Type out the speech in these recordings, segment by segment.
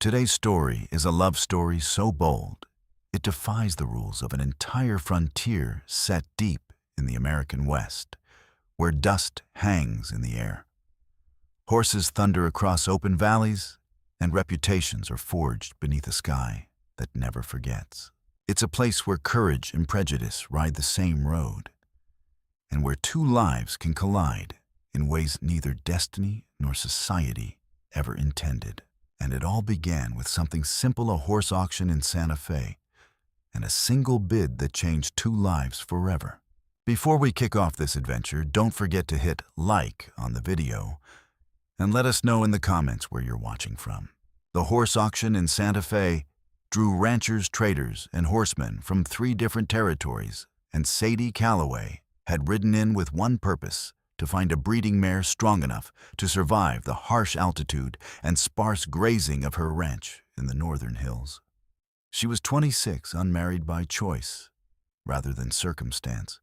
Today's story is a love story so bold, it defies the rules of an entire frontier set deep in the American West, where dust hangs in the air. Horses thunder across open valleys, and reputations are forged beneath a sky that never forgets. It's a place where courage and prejudice ride the same road, and where two lives can collide in ways neither destiny nor society ever intended. And it all began with something simple, a horse auction in Santa Fe, and a single bid that changed two lives forever. Before we kick off this adventure, don't forget to hit like on the video and let us know in the comments where you're watching from. The horse auction in Santa Fe drew ranchers, traders, and horsemen from 3 different territories, and Sadie Calloway had ridden in with one purpose: to find a breeding mare strong enough to survive the harsh altitude and sparse grazing of her ranch in the northern hills. She was 26, unmarried by choice rather than circumstance,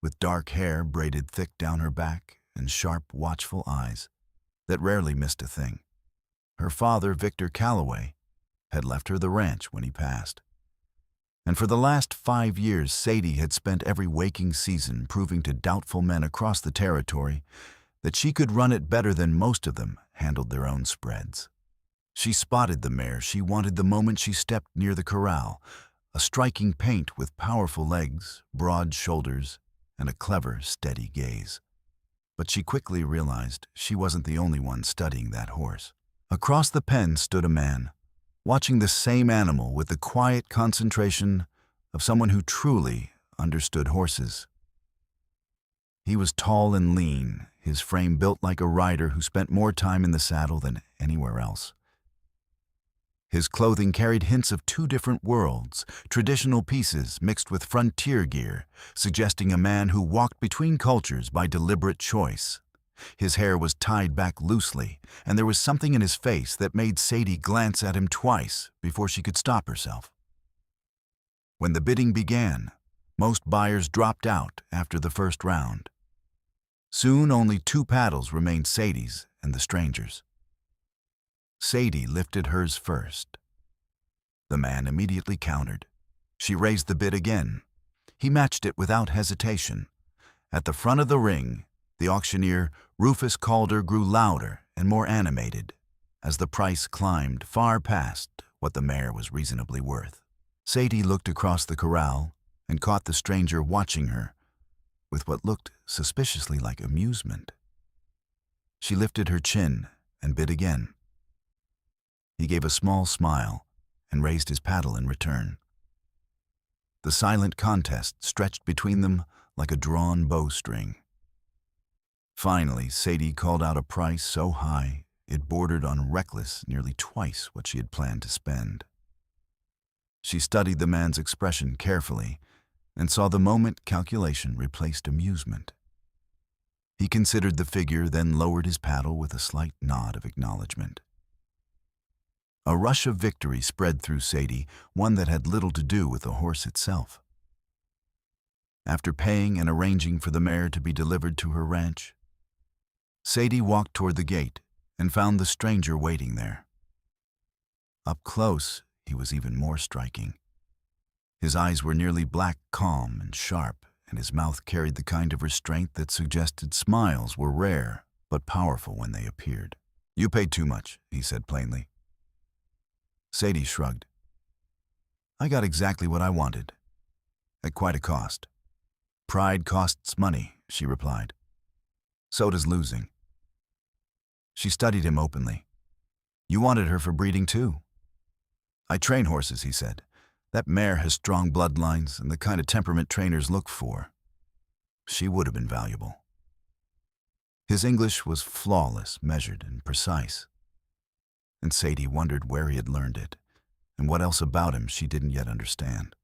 with dark hair braided thick down her back and sharp, watchful eyes that rarely missed a thing. Her father, Victor Calloway, had left her the ranch when he passed. And for the last 5 years, Sadie had spent every waking season proving to doubtful men across the territory that she could run it better than most of them handled their own spreads. She spotted the mare she wanted the moment she stepped near the corral, a striking paint with powerful legs, broad shoulders, and a clever, steady gaze. But she quickly realized she wasn't the only one studying that horse. Across the pen stood a man, watching the same animal with the quiet concentration of someone who truly understood horses. He was tall and lean, his frame built like a rider who spent more time in the saddle than anywhere else. His clothing carried hints of 2 different worlds, traditional pieces mixed with frontier gear, suggesting a man who walked between cultures by deliberate choice. His hair was tied back loosely, and there was something in his face that made Sadie glance at him twice before she could stop herself. When the bidding began, most buyers dropped out after the first round. Soon only 2 paddles remained, Sadie's and the stranger's. Sadie lifted hers first. The man immediately countered. She raised the bid again. He matched it without hesitation. At the front of the ring, the auctioneer, Rufus Calder, grew louder and more animated as the price climbed far past what the mare was reasonably worth. Sadie looked across the corral and caught the stranger watching her with what looked suspiciously like amusement. She lifted her chin and bid again. He gave a small smile and raised his paddle in return. The silent contest stretched between them like a drawn bowstring. Finally, Sadie called out a price so high it bordered on reckless, nearly twice what she had planned to spend. She studied the man's expression carefully and saw the moment calculation replaced amusement. He considered the figure, then lowered his paddle with a slight nod of acknowledgement. A rush of victory spread through Sadie, one that had little to do with the horse itself. After paying and arranging for the mare to be delivered to her ranch, Sadie walked toward the gate and found the stranger waiting there. Up close, he was even more striking. His eyes were nearly black, calm and sharp, and his mouth carried the kind of restraint that suggested smiles were rare but powerful when they appeared. "You paid too much," he said plainly. Sadie shrugged. "I got exactly what I wanted, at quite a cost." "Pride costs money," she replied. "So does losing." She studied him openly. "You wanted her for breeding too." "I train horses," he said. "That mare has strong bloodlines and the kind of temperament trainers look for. She would have been valuable." His English was flawless, measured, and precise. And Sadie wondered where he had learned it, and what else about him she didn't yet understand.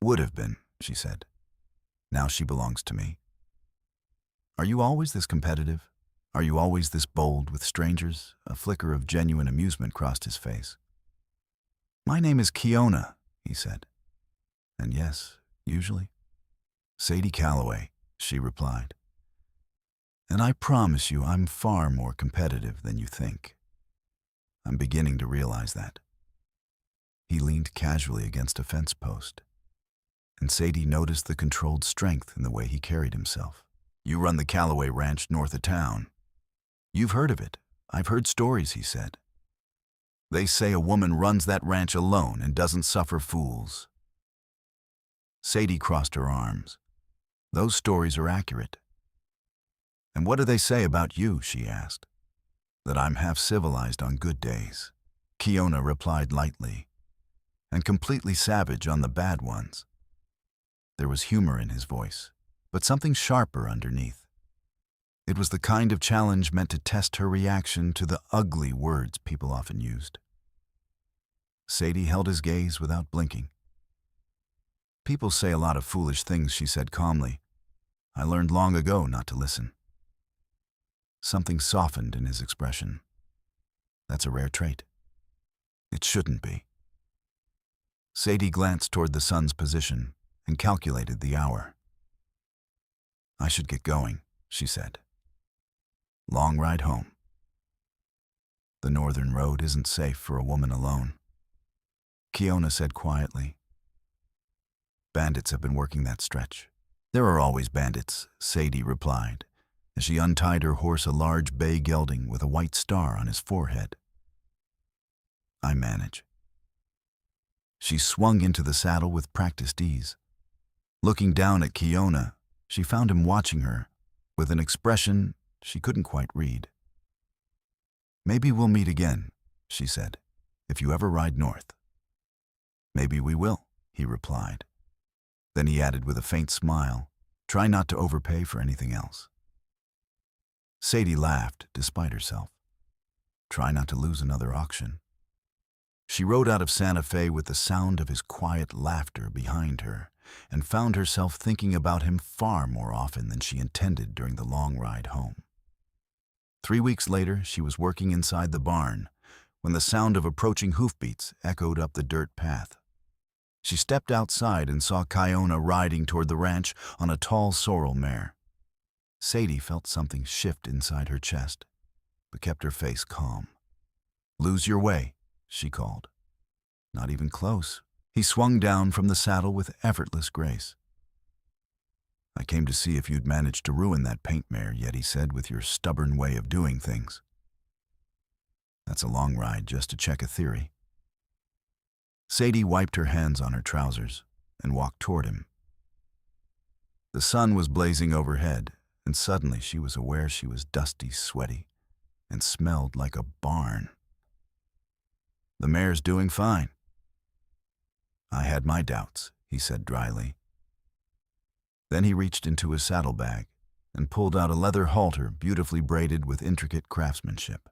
"Would have been," she said. "Now she belongs to me." "Are you always this competitive? Are you always this bold with strangers?" A flicker of genuine amusement crossed his face. "My name is Kiona," he said. "And yes, usually." "Sadie Calloway," she replied. "And I promise you I'm far more competitive than you think. I'm beginning to realize that. He leaned casually against a fence post, and Sadie noticed the controlled strength in the way he carried himself. You run the Calloway Ranch north of town. You've heard of it. I've heard stories, he said. They say a woman runs that ranch alone and doesn't suffer fools. Sadie crossed her arms. Those stories are accurate. And what do they say about you, she asked. That I'm half civilized on good days, Kiona replied lightly, and completely savage on the bad ones. There was humor in his voice, but something sharper underneath. It was the kind of challenge meant to test her reaction to the ugly words people often used. Sadie held his gaze without blinking. People say a lot of foolish things, she said calmly. I learned long ago not to listen. Something softened in his expression. That's a rare trait. It shouldn't be. Sadie glanced toward the sun's position and calculated the hour. I should get going, she said. Long ride home. The northern road isn't safe for a woman alone, Kiona said quietly. Bandits have been working that stretch. There are always bandits, Sadie replied, as she untied her horse a large bay gelding with a white star on his forehead. I manage. She swung into the saddle with practiced ease. Looking down at Kiona, she found him watching her with an expression she couldn't quite read. Maybe we'll meet again, she said, if you ever ride north. Maybe we will, he replied. Then he added with a faint smile, try not to overpay for anything else. Sadie laughed despite herself. Try not to lose another auction. She rode out of Santa Fe with the sound of his quiet laughter behind her and found herself thinking about him far more often than she intended during the long ride home. 3 weeks later, she was working inside the barn when the sound of approaching hoofbeats echoed up the dirt path. She stepped outside and saw Kiona riding toward the ranch on a tall sorrel mare. Sadie felt something shift inside her chest, but kept her face calm. Lose your way, she called. Not even close. He swung down from the saddle with effortless grace. I came to see if you'd managed to ruin that paint mare yet, he said, with your stubborn way of doing things. That's a long ride just to check a theory. Sadie wiped her hands on her trousers and walked toward him. The sun was blazing overhead, and suddenly she was aware she was dusty, sweaty, and smelled like a barn. The mare's doing fine. I had my doubts, he said dryly. Then he reached into his saddlebag and pulled out a leather halter beautifully braided with intricate craftsmanship.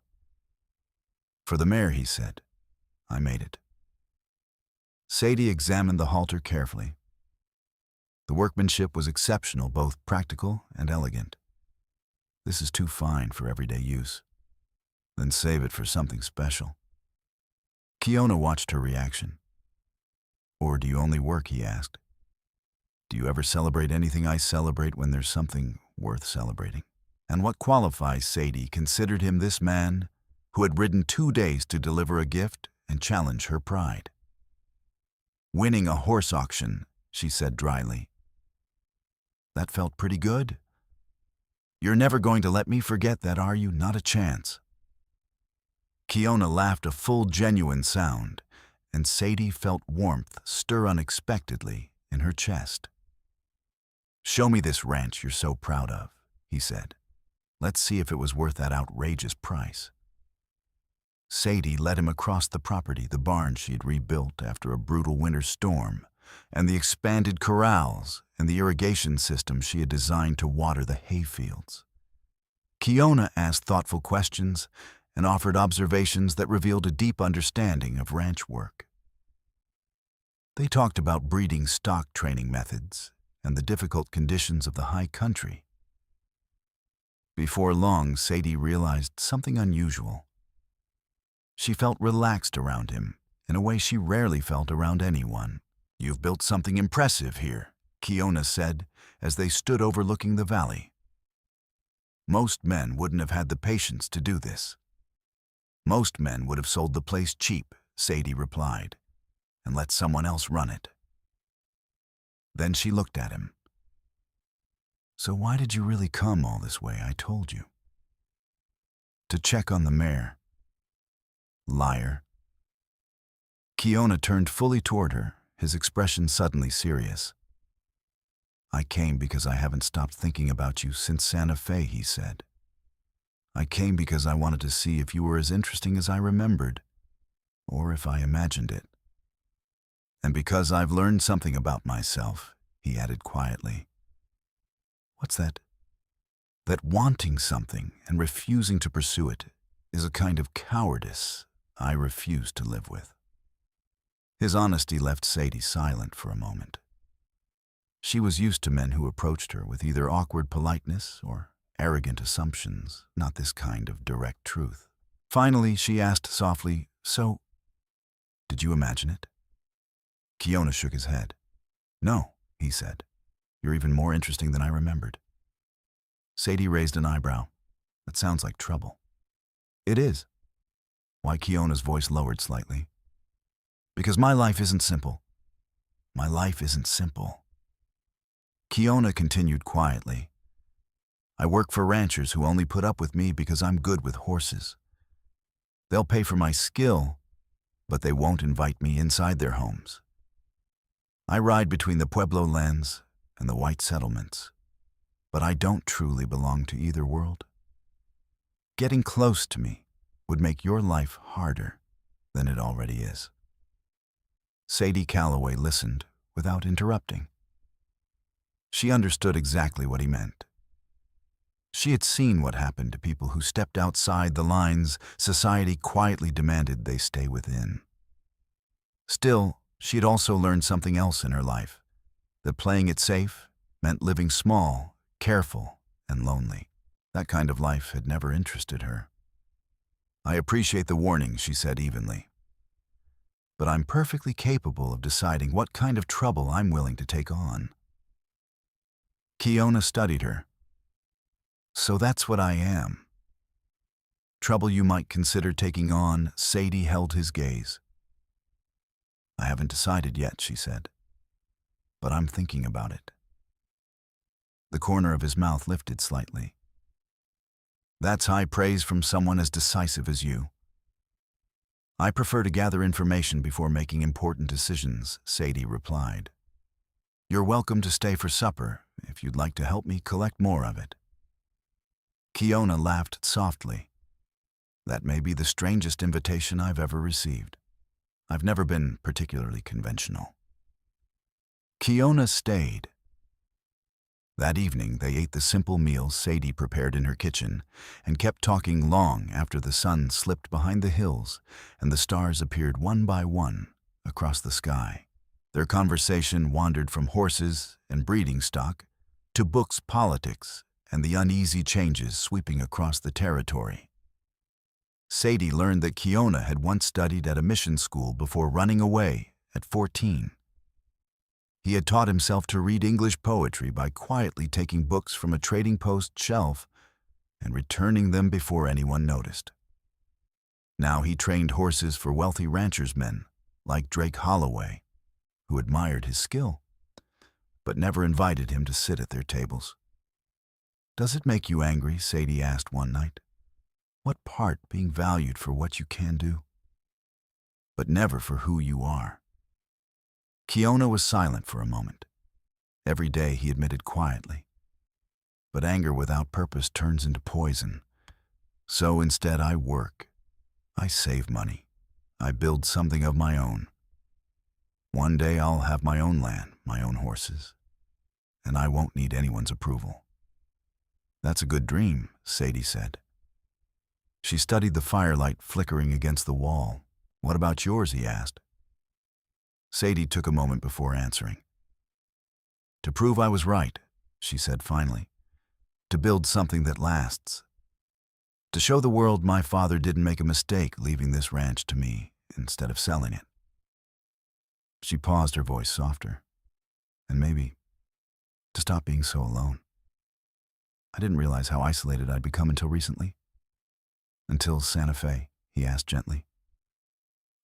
For the mare, he said, I made it. Sadie examined the halter carefully. The workmanship was exceptional, both practical and elegant. This is too fine for everyday use. Then save it for something special. Kiona watched her reaction. Or do you only work, he asked. Do you ever celebrate anything I celebrate when there's something worth celebrating? And what qualifies Sadie considered him this man who had ridden 2 days to deliver a gift and challenge her pride. Winning a horse auction, she said dryly. That felt pretty good. You're never going to let me forget that, are you? Not a chance. Kiona laughed a full, genuine sound, and Sadie felt warmth stir unexpectedly in her chest. Show me this ranch you're so proud of, he said. Let's see if it was worth that outrageous price. Sadie led him across the property, the barn she'd rebuilt after a brutal winter storm, and the expanded corrals and the irrigation system she had designed to water the hayfields. Kiona asked thoughtful questions and offered observations that revealed a deep understanding of ranch work. They talked about breeding stock training methods and the difficult conditions of the high country. Before long, Sadie realized something unusual. She felt relaxed around him in a way she rarely felt around anyone. You've built something impressive here, Kiona said as they stood overlooking the valley. Most men wouldn't have had the patience to do this. Most men would have sold the place cheap, Sadie replied, and let someone else run it. Then she looked at him. So why did you really come all this way? I told you. To check on the mare. Liar. Kiona turned fully toward her, his expression suddenly serious. I came because I haven't stopped thinking about you since Santa Fe, he said. I came because I wanted to see if you were as interesting as I remembered, or if I imagined it. And because I've learned something about myself, he added quietly. What's that? That wanting something and refusing to pursue it is a kind of cowardice I refuse to live with. His honesty left Sadie silent for a moment. She was used to men who approached her with either awkward politeness or arrogant assumptions, not this kind of direct truth. Finally, she asked softly, So, did you imagine it? Kiona shook his head. No, he said. You're even more interesting than I remembered. Sadie raised an eyebrow. That sounds like trouble. It is. Why? Kiona's voice lowered slightly. Because my life isn't simple. My life isn't simple. Kiona continued quietly. I work for ranchers who only put up with me because I'm good with horses. They'll pay for my skill, but they won't invite me inside their homes. I ride between the Pueblo lands and the white settlements, but I don't truly belong to either world. Getting close to me would make your life harder than it already is. Sadie Calloway listened without interrupting. She understood exactly what he meant. She had seen what happened to people who stepped outside the lines society quietly demanded they stay within. Still, she had also learned something else in her life, that playing it safe meant living small, careful, and lonely. That kind of life had never interested her. I appreciate the warning, she said evenly. But I'm perfectly capable of deciding what kind of trouble I'm willing to take on. Kiona studied her. So that's what I am. Trouble you might consider taking on. Sadie held his gaze. I haven't decided yet, she said, but I'm thinking about it. The corner of his mouth lifted slightly. That's high praise from someone as decisive as you. I prefer to gather information before making important decisions, Sadie replied. You're welcome to stay for supper if you'd like to help me collect more of it. Kiona laughed softly. That may be the strangest invitation I've ever received. I've never been particularly conventional. Kiona stayed. That evening, they ate the simple meal Sadie prepared in her kitchen and kept talking long after the sun slipped behind the hills and the stars appeared one by one across the sky. Their conversation wandered from horses and breeding stock to books, politics, and the uneasy changes sweeping across the territory. Sadie learned that Kiona had once studied at a mission school before running away at 14. He had taught himself to read English poetry by quietly taking books from a trading post shelf and returning them before anyone noticed. Now he trained horses for wealthy ranchers' men like Drake Holloway, who admired his skill, but never invited him to sit at their tables. Does it make you angry? Sadie asked one night. What part being valued for what you can do, but never for who you are? Kiona was silent for a moment. Every day, he admitted quietly. But anger without purpose turns into poison. So instead I work. I save money. I build something of my own. One day I'll have my own land, my own horses, and I won't need anyone's approval. That's a good dream, Sadie said. She studied the firelight flickering against the wall. What about yours? He asked. Sadie took a moment before answering. To prove I was right, she said finally. To build something that lasts. To show the world my father didn't make a mistake leaving this ranch to me instead of selling it. She paused, her voice softer. And maybe to stop being so alone. I didn't realize how isolated I'd become until recently. Until Santa Fe, he asked gently.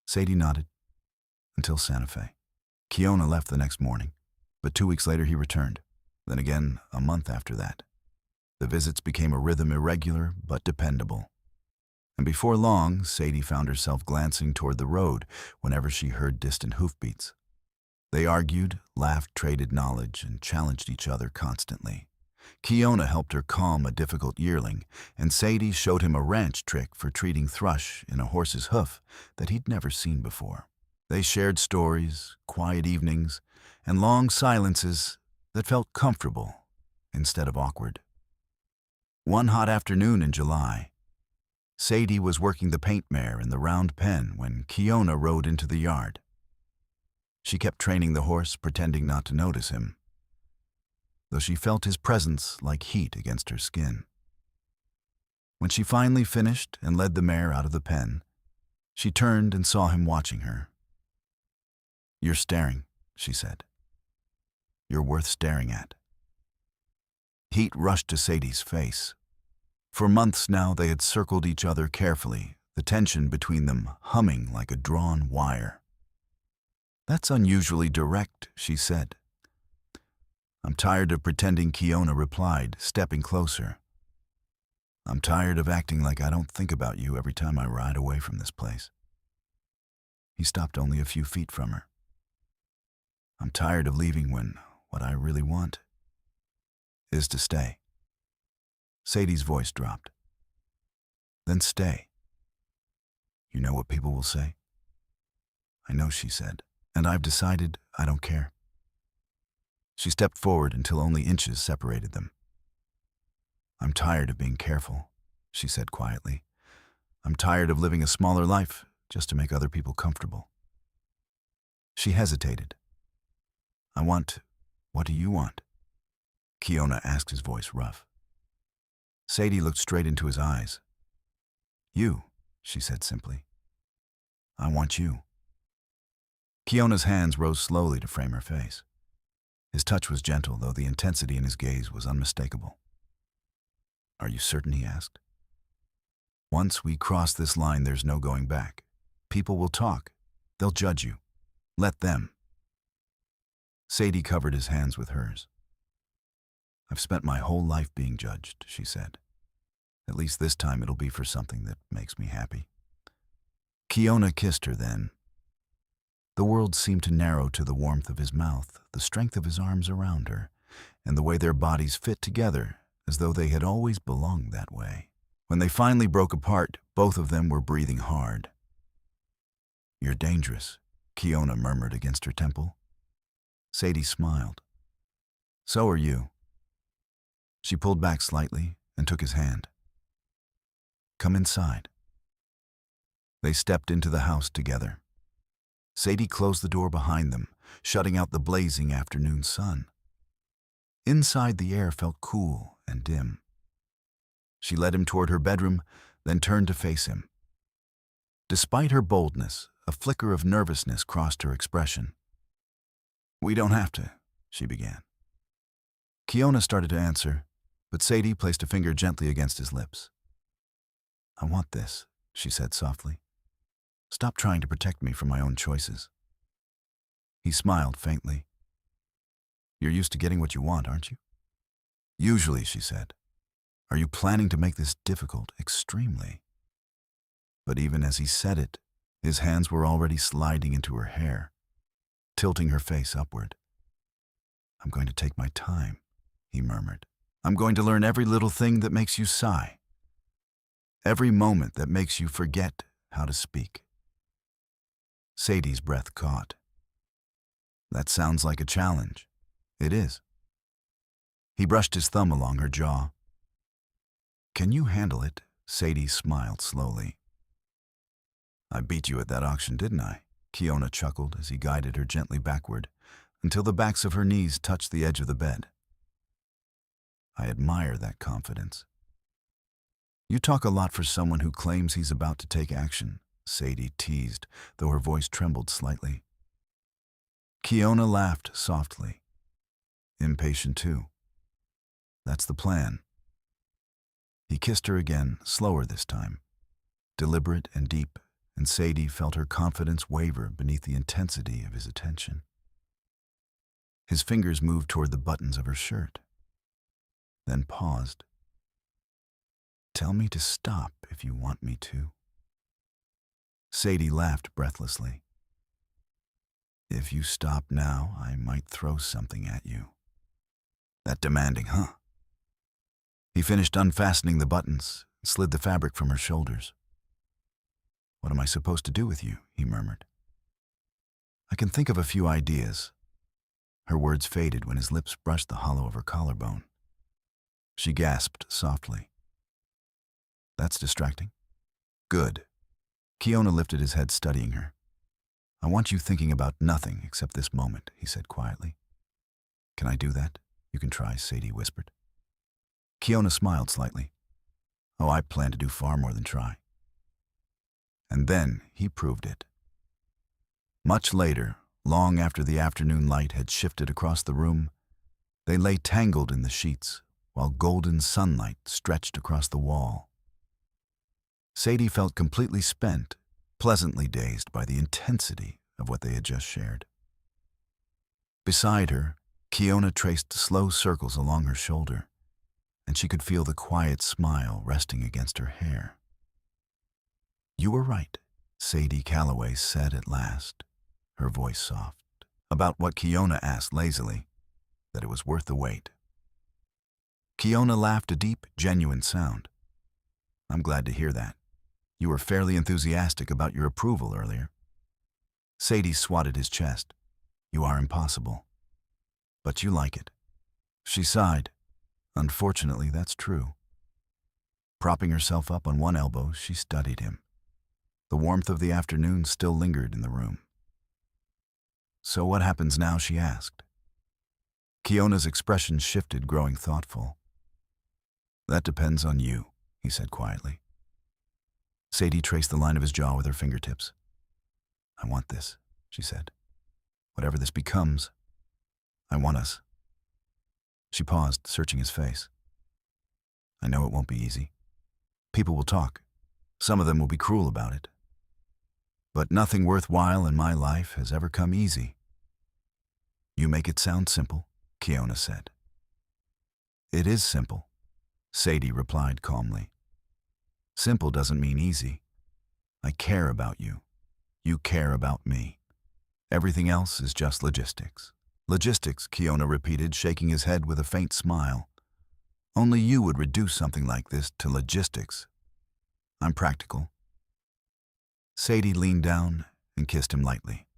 Sadie nodded. Until Santa Fe. Kiona left the next morning, but 2 weeks later he returned. Then again, a month after that. The visits became a rhythm irregular but dependable. And before long, Sadie found herself glancing toward the road whenever she heard distant hoofbeats. They argued, laughed, traded knowledge, and challenged each other constantly. Kiona helped her calm a difficult yearling, and Sadie showed him a ranch trick for treating thrush in a horse's hoof that he'd never seen before. They shared stories, quiet evenings, and long silences that felt comfortable instead of awkward. One hot afternoon in July, Sadie was working the paint mare in the round pen when Kiona rode into the yard. She kept training the horse, pretending not to notice him, though she felt his presence like heat against her skin. When she finally finished and led the mare out of the pen, she turned and saw him watching her. "You're staring," she said. "You're worth staring at." Heat rushed to Sadie's face. For months now they had circled each other carefully, the tension between them humming like a drawn wire. "That's unusually direct," she said. "I'm tired of pretending," Kiona replied, stepping closer. "I'm tired of acting like I don't think about you every time I ride away from this place." He stopped only a few feet from her. "I'm tired of leaving when what I really want is to stay." Sadie's voice dropped. "Then stay. You know what people will say?" "I know," she said, "and I've decided I don't care." She stepped forward until only inches separated them. "I'm tired of being careful," she said quietly. "I'm tired of living a smaller life just to make other people comfortable." She hesitated. What do you want?" Kiona asked, his voice rough. Sadie looked straight into his eyes. "You," she said simply. "I want you." Kiona's hands rose slowly to frame her face. His touch was gentle, though the intensity in his gaze was unmistakable. "Are you certain?" he asked. "Once we cross this line, there's no going back. People will talk. They'll judge you. Let them." Sadie covered his hands with hers. "I've spent my whole life being judged," she said. "At least this time it'll be for something that makes me happy." Kiona kissed her then. The world seemed to narrow to the warmth of his mouth, the strength of his arms around her, and the way their bodies fit together as though they had always belonged that way. When they finally broke apart, both of them were breathing hard. "You're dangerous," Kiona murmured against her temple. Sadie smiled. "So are you." She pulled back slightly and took his hand. "Come inside." They stepped into the house together. Sadie closed the door behind them, shutting out the blazing afternoon sun. Inside, the air felt cool and dim. She led him toward her bedroom, then turned to face him. Despite her boldness, a flicker of nervousness crossed her expression. "We don't have to," she began. Kiona started to answer, but Sadie placed a finger gently against his lips. "I want this," she said softly. "Stop trying to protect me from my own choices." He smiled faintly. "You're used to getting what you want, aren't you?" "Usually," she said. "Are you planning to make this difficult?" "Extremely." But even as he said it, his hands were already sliding into her hair, tilting her face upward. "I'm going to take my time," he murmured. "I'm going to learn every little thing that makes you sigh. Every moment that makes you forget how to speak." Sadie's breath caught. "That sounds like a challenge." "It is." He brushed his thumb along her jaw. "Can you handle it?" Sadie smiled slowly. "I beat you at that auction, didn't I?" Kiona chuckled as he guided her gently backward until the backs of her knees touched the edge of the bed. "I admire that confidence." "You talk a lot for someone who claims he's about to take action," Sadie teased, though her voice trembled slightly. Kiona laughed softly. "Impatient too. That's the plan." He kissed her again, slower this time. deliberate and deep, and Sadie felt her confidence waver beneath the intensity of his attention. His fingers moved toward the buttons of her shirt, then paused. "Tell me to stop if you want me to." Sadie laughed breathlessly. "If you stop now, I might throw something at you." "That demanding, huh?" He finished unfastening the buttons and slid the fabric from her shoulders. "What am I supposed to do with you?" he murmured. "I can think of a few ideas." Her words faded when his lips brushed the hollow of her collarbone. She gasped softly. "That's distracting." "Good." Kiona lifted his head, studying her. "I want you thinking about nothing except this moment," he said quietly. "Can I do that?" "You can try," Sadie whispered. Kiona smiled slightly. "Oh, I plan to do far more than try." And then he proved it. Much later, long after the afternoon light had shifted across the room, they lay tangled in the sheets while golden sunlight stretched across the wall. Sadie felt completely spent, pleasantly dazed by the intensity of what they had just shared. Beside her, Kiona traced slow circles along her shoulder, and she could feel the quiet smile resting against her hair. "You were right," Sadie Calloway said at last, her voice soft, about what Kiona asked lazily, that it was worth the wait. Kiona laughed a deep, genuine sound. "I'm glad to hear that. You were fairly enthusiastic about your approval earlier." Sadie swatted his chest. "You are impossible. But you like it." She sighed. "Unfortunately, that's true." Propping herself up on one elbow, she studied him. The warmth of the afternoon still lingered in the room. "So what happens now?" she asked. Kiona's expression shifted, growing thoughtful. "That depends on you," he said quietly. Sadie traced the line of his jaw with her fingertips. "I want this," she said. "Whatever this becomes, I want us." She paused, searching his face. "I know it won't be easy. People will talk. Some of them will be cruel about it. But nothing worthwhile in my life has ever come easy." "You make it sound simple," Kiona said. "It is simple," Sadie replied calmly. "Simple doesn't mean easy. I care about you. You care about me. Everything else is just logistics." "Logistics," Kiona repeated, shaking his head with a faint smile. "Only you would reduce something like this to logistics. I'm practical." Sadie leaned down and kissed him lightly.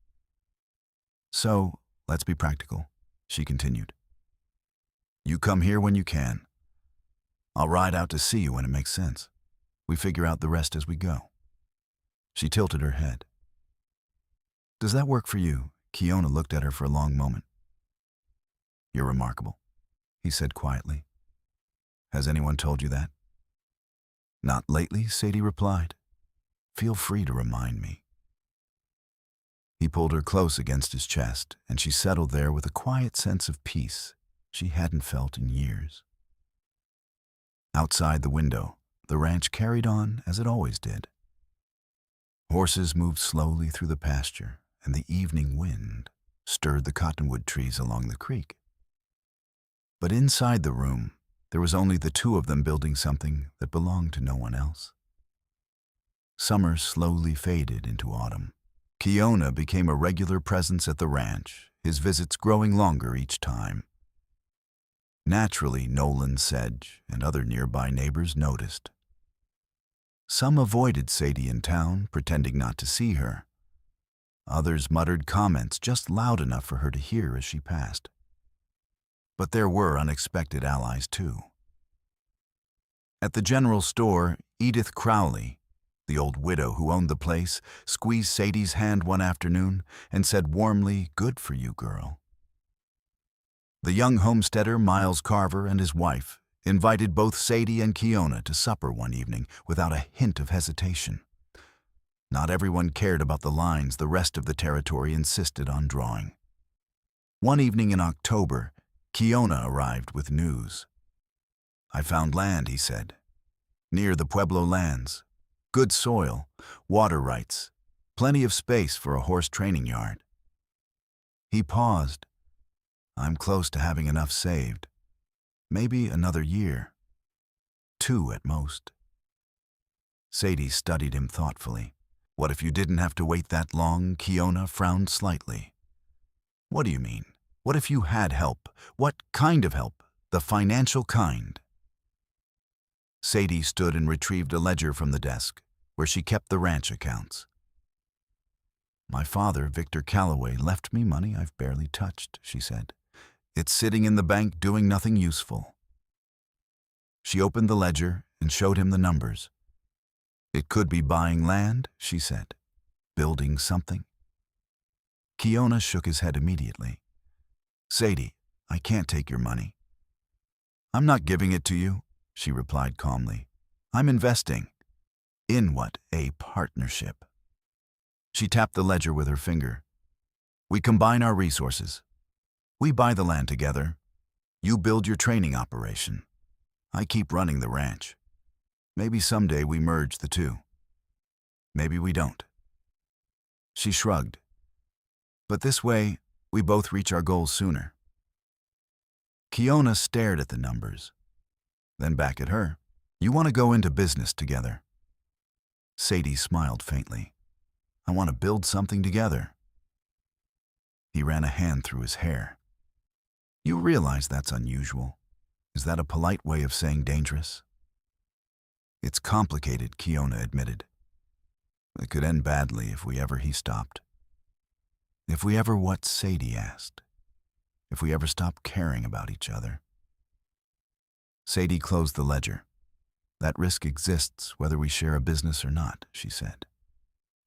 "So, let's be practical," she continued. "You come here when you can. I'll ride out to see you when it makes sense. We figure out the rest as we go." She tilted her head. "Does that work for you?" Kiona looked at her for a long moment. "You're remarkable," he said quietly. "Has anyone told you that?" "Not lately," Sadie replied. "Feel free to remind me." He pulled her close against his chest, and she settled there with a quiet sense of peace she hadn't felt in years. Outside the window, the ranch carried on as it always did. Horses moved slowly through the pasture, and the evening wind stirred the cottonwood trees along the creek. But inside the room, there was only the two of them building something that belonged to no one else. Summer slowly faded into autumn. Kiona became a regular presence at the ranch, his visits growing longer each time. Naturally, Nolan, Sedge, and other nearby neighbors noticed. Some avoided Sadie in town, pretending not to see her. Others muttered comments just loud enough for her to hear as she passed. But there were unexpected allies, too. At the general store, Edith Crowley, the old widow who owned the place, squeezed Sadie's hand one afternoon and said warmly, "Good for you, girl." The young homesteader, Miles Carver, and his wife invited both Sadie and Kiona to supper one evening without a hint of hesitation. Not everyone cared about the lines the rest of the territory insisted on drawing. One evening in October, Kiona arrived with news. "I found land," he said, "near the Pueblo lands. Good soil, water rights, plenty of space for a horse training yard. He paused. I'm close to having enough saved. Maybe another year. 2 at most. Sadie studied him thoughtfully. What if you didn't have to wait that long? Kiona frowned slightly. What do you mean? What if you had help? What kind of help? The financial kind. Sadie stood and retrieved a ledger from the desk, where she kept the ranch accounts. My father, Victor Calloway, left me money I've barely touched, she said. It's sitting in the bank doing nothing useful. She opened the ledger and showed him the numbers. It could be buying land, she said. Building something. Kiona shook his head immediately. Sadie, I can't take your money. I'm not giving it to you, she replied calmly. I'm investing. In what? A partnership. She tapped the ledger with her finger. We combine our resources. We buy the land together. You build your training operation. I keep running the ranch. Maybe someday we merge the two. Maybe we don't. She shrugged. But this way, we both reach our goals sooner. Kiona stared at the numbers, then back at her. You want to go into business together. Sadie smiled faintly. I want to build something together. He ran a hand through his hair. You realize that's unusual. Is that a polite way of saying dangerous? It's complicated, Kiona admitted. It could end badly if he stopped. If we ever what? Sadie asked. If we ever stop caring about each other. Sadie closed the ledger. That risk exists whether we share a business or not, she said.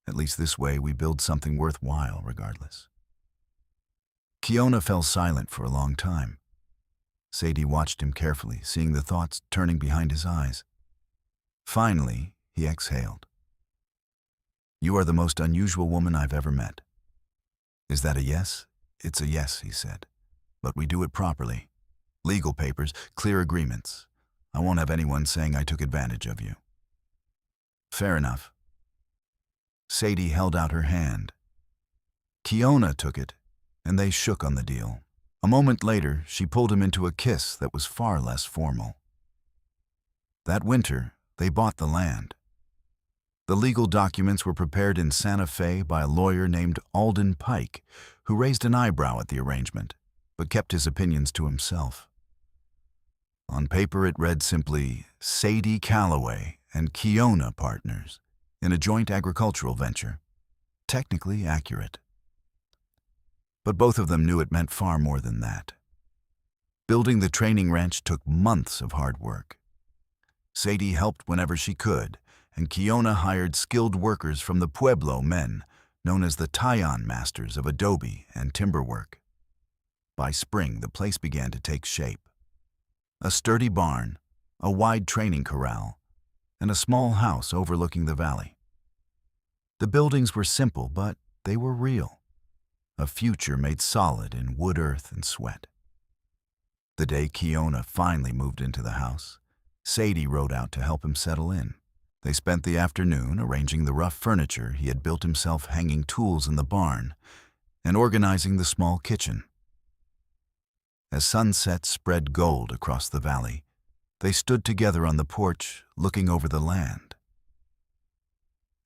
At least this way we build something worthwhile regardless. Kiona fell silent for a long time. Sadie watched him carefully, seeing the thoughts turning behind his eyes. Finally, he exhaled. You are the most unusual woman I've ever met. Is that a yes? It's a yes, he said. But we do it properly. Legal papers, clear agreements. I won't have anyone saying I took advantage of you. Fair enough. Sadie held out her hand. Kiona took it, and they shook on the deal. A moment later, she pulled him into a kiss that was far less formal. That winter, they bought the land. The legal documents were prepared in Santa Fe by a lawyer named Alden Pike, who raised an eyebrow at the arrangement, but kept his opinions to himself. On paper it read simply, Sadie Calloway and Kiona Partners, in a joint agricultural venture. Technically accurate. But both of them knew it meant far more than that. Building the training ranch took months of hard work. Sadie helped whenever she could, and Kiona hired skilled workers from the Pueblo men, known as the Tayan masters of adobe and timber work. By spring, the place began to take shape. A sturdy barn, a wide training corral, and a small house overlooking the valley. The buildings were simple, but they were real. A future made solid in wood, earth, and sweat. The day Kiona finally moved into the house, Sadie rode out to help him settle in. They spent the afternoon arranging the rough furniture he had built himself, hanging tools in the barn, and organizing the small kitchen. As sunset spread gold across the valley, they stood together on the porch, looking over the land.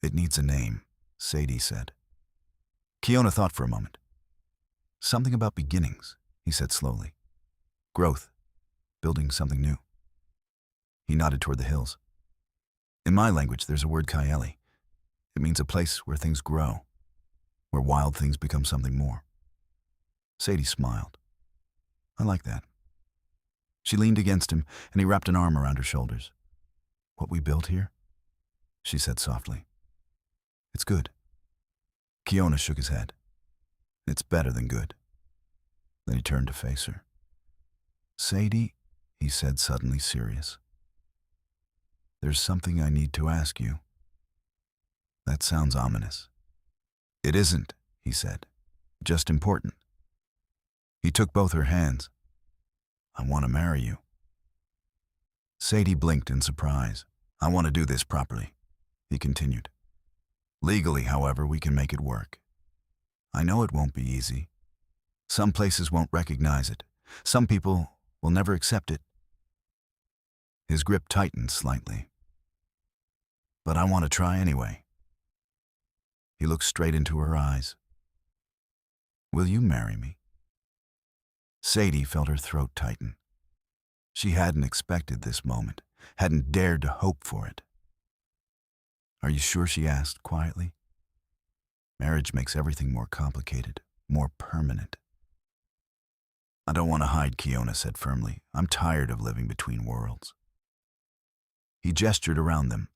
It needs a name, Sadie said. Kiona thought for a moment. Something about beginnings, he said slowly. Growth, building something new. He nodded toward the hills. In my language, there's a word Kaeli. It means a place where things grow, where wild things become something more. Sadie smiled. I like that. She leaned against him, and he wrapped an arm around her shoulders. What we built here? She said softly. It's good. Kiona shook his head. It's better than good. Then he turned to face her. Sadie, he said, suddenly serious. There's something I need to ask you. That sounds ominous. It isn't, he said. Just important. He took both her hands. I want to marry you. Sadie blinked in surprise. I want to do this properly. he continued. Legally, however, we can make it work. I know it won't be easy. Some places won't recognize it. Some people will never accept it. His grip tightened slightly. But I want to try anyway. He looked straight into her eyes. Will you marry me? Sadie felt her throat tighten. She hadn't expected this moment, hadn't dared to hope for it. Are you sure? She asked quietly. Marriage makes everything more complicated, more permanent. I don't want to hide, Kiona said firmly. I'm tired of living between worlds. He gestured around them.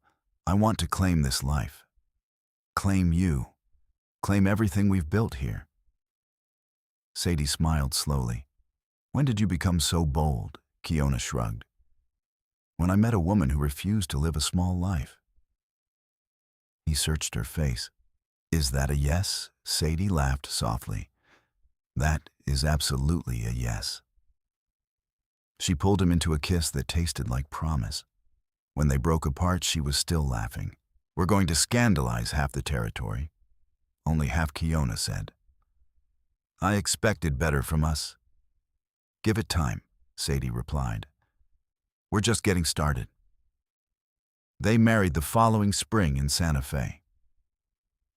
I want to claim this life. Claim you. Claim everything we've built here. Sadie smiled slowly. When did you become so bold? Kiona shrugged. When I met a woman who refused to live a small life. He searched her face. Is that a yes? Sadie laughed softly. That is absolutely a yes. She pulled him into a kiss that tasted like promise. When they broke apart, she was still laughing. We're going to scandalize half the territory. Only half, Kiona said. I expected better from us. Give it time, Sadie replied. We're just getting started. They married the following spring in Santa Fe.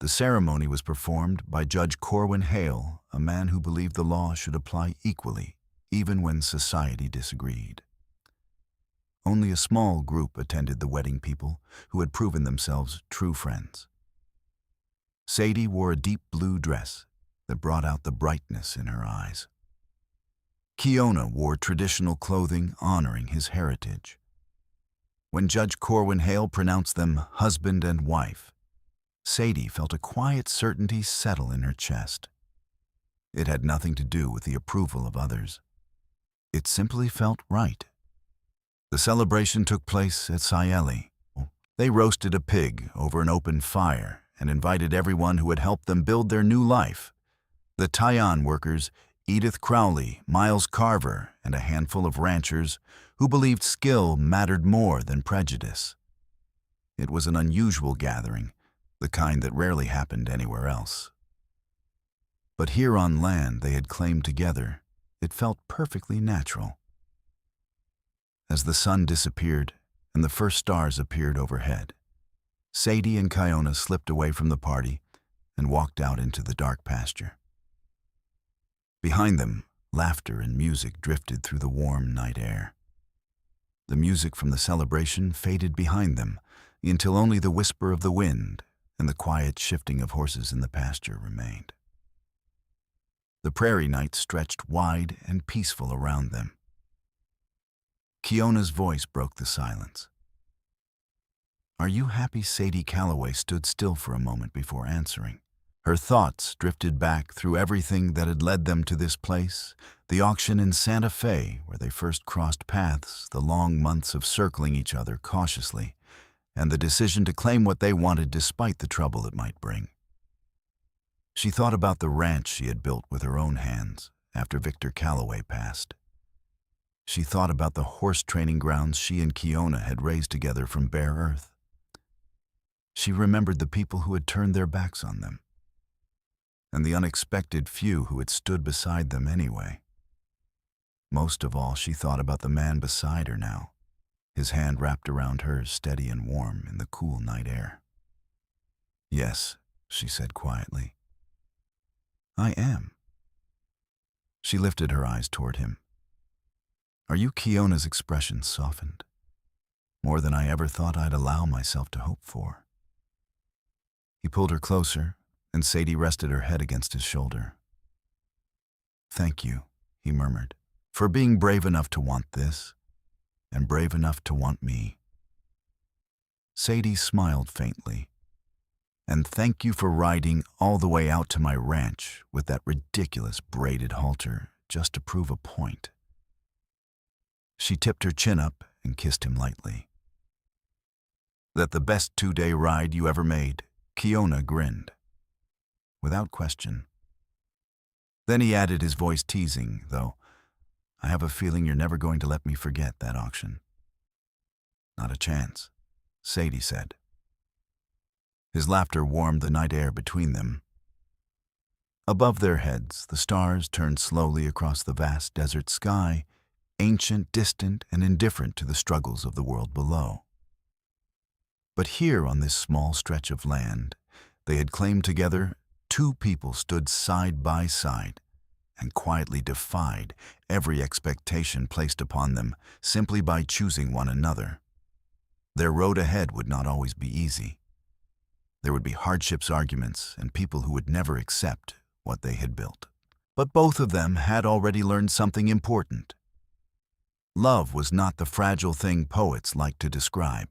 The ceremony was performed by Judge Corwin Hale, a man who believed the law should apply equally, even when society disagreed. Only a small group attended the wedding, people who had proven themselves true friends. Sadie wore a deep blue dress that brought out the brightness in her eyes. Kiona wore traditional clothing honoring his heritage. When Judge Corwin Hale pronounced them husband and wife, Sadie felt a quiet certainty settle in her chest. It had nothing to do with the approval of others. It simply felt right. The celebration took place at Sayeli. They roasted a pig over an open fire and invited everyone who had helped them build their new life. The Tayan workers, Edith Crowley, Miles Carver, and a handful of ranchers who believed skill mattered more than prejudice. It was an unusual gathering, the kind that rarely happened anywhere else. But here on land they had claimed together, it felt perfectly natural. As the sun disappeared and the first stars appeared overhead, Sadie and Kiona slipped away from the party and walked out into the dark pasture. Behind them, laughter and music drifted through the warm night air. The music from the celebration faded behind them until only the whisper of the wind and the quiet shifting of horses in the pasture remained. The prairie night stretched wide and peaceful around them. Kiona's voice broke the silence. Are you happy? Sadie Calloway stood still for a moment before answering. Her thoughts drifted back through everything that had led them to this place, the auction in Santa Fe where they first crossed paths, the long months of circling each other cautiously, and the decision to claim what they wanted despite the trouble it might bring. She thought about the ranch she had built with her own hands after Victor Calloway passed. She thought about the horse training grounds she and Kiona had raised together from bare earth. She remembered the people who had turned their backs on them, and the unexpected few who had stood beside them anyway. Most of all, she thought about the man beside her now, his hand wrapped around hers, steady and warm in the cool night air. Yes, she said quietly. I am. She lifted her eyes toward him. Are you? Kiona's expression softened. More than I ever thought I'd allow myself to hope for. He pulled her closer, and Sadie rested her head against his shoulder. Thank you, he murmured, for being brave enough to want this, and brave enough to want me. Sadie smiled faintly. And thank you for riding all the way out to my ranch with that ridiculous braided halter just to prove a point. She tipped her chin up and kissed him lightly. That the best 2-day ride you ever made? Kiona grinned. Without question. Then he added, his voice teasing, though, I have a feeling you're never going to let me forget that auction. Not a chance, Sadie said. His laughter warmed the night air between them. Above their heads, the stars turned slowly across the vast desert sky, ancient, distant, and indifferent to the struggles of the world below. But here on this small stretch of land, they had claimed together, two people stood side by side and quietly defied every expectation placed upon them simply by choosing one another. Their road ahead would not always be easy. There would be hardships, arguments, and people who would never accept what they had built. But both of them had already learned something important. Love was not the fragile thing poets like to describe.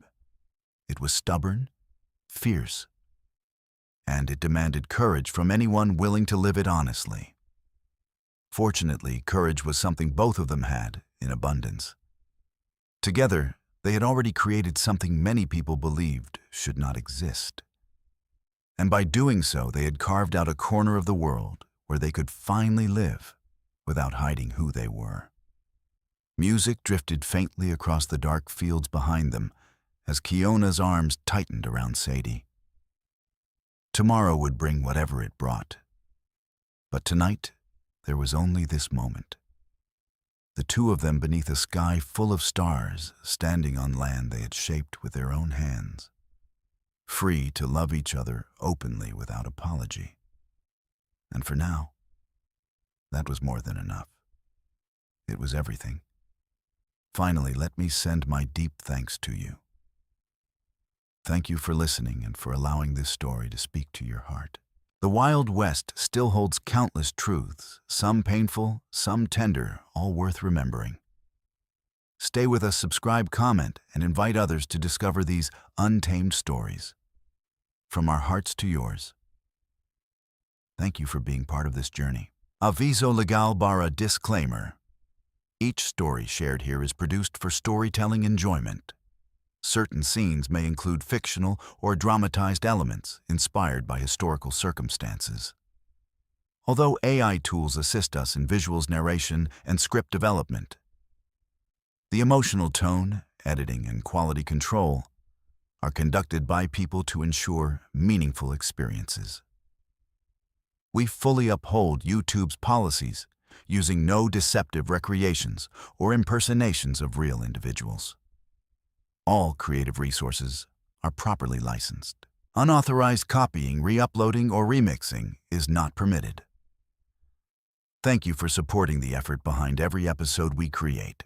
It was stubborn, fierce, and it demanded courage from anyone willing to live it honestly. Fortunately, courage was something both of them had in abundance. Together, they had already created something many people believed should not exist. And by doing so, they had carved out a corner of the world where they could finally live without hiding who they were. Music drifted faintly across the dark fields behind them as Kiona's arms tightened around Sadie. Tomorrow would bring whatever it brought. But tonight, there was only this moment. The two of them beneath a sky full of stars, standing on land they had shaped with their own hands, free to love each other openly without apology. And for now, that was more than enough. It was everything. Finally, let me send my deep thanks to you. Thank you for listening and for allowing this story to speak to your heart. The Wild West still holds countless truths, some painful, some tender, all worth remembering. Stay with us, subscribe, comment, and invite others to discover these untamed stories. From our hearts to yours. Thank you for being part of this journey. Aviso legal barra disclaimer. Each story shared here is produced for storytelling enjoyment. Certain scenes may include fictional or dramatized elements inspired by historical circumstances. Although AI tools assist us in visuals narration and script development, the emotional tone, editing, and quality control are conducted by people to ensure meaningful experiences. We fully uphold YouTube's policies, using no deceptive recreations or impersonations of real individuals. All creative resources are properly licensed. Unauthorized copying, re-uploading, or remixing is not permitted. Thank you for supporting the effort behind every episode we create.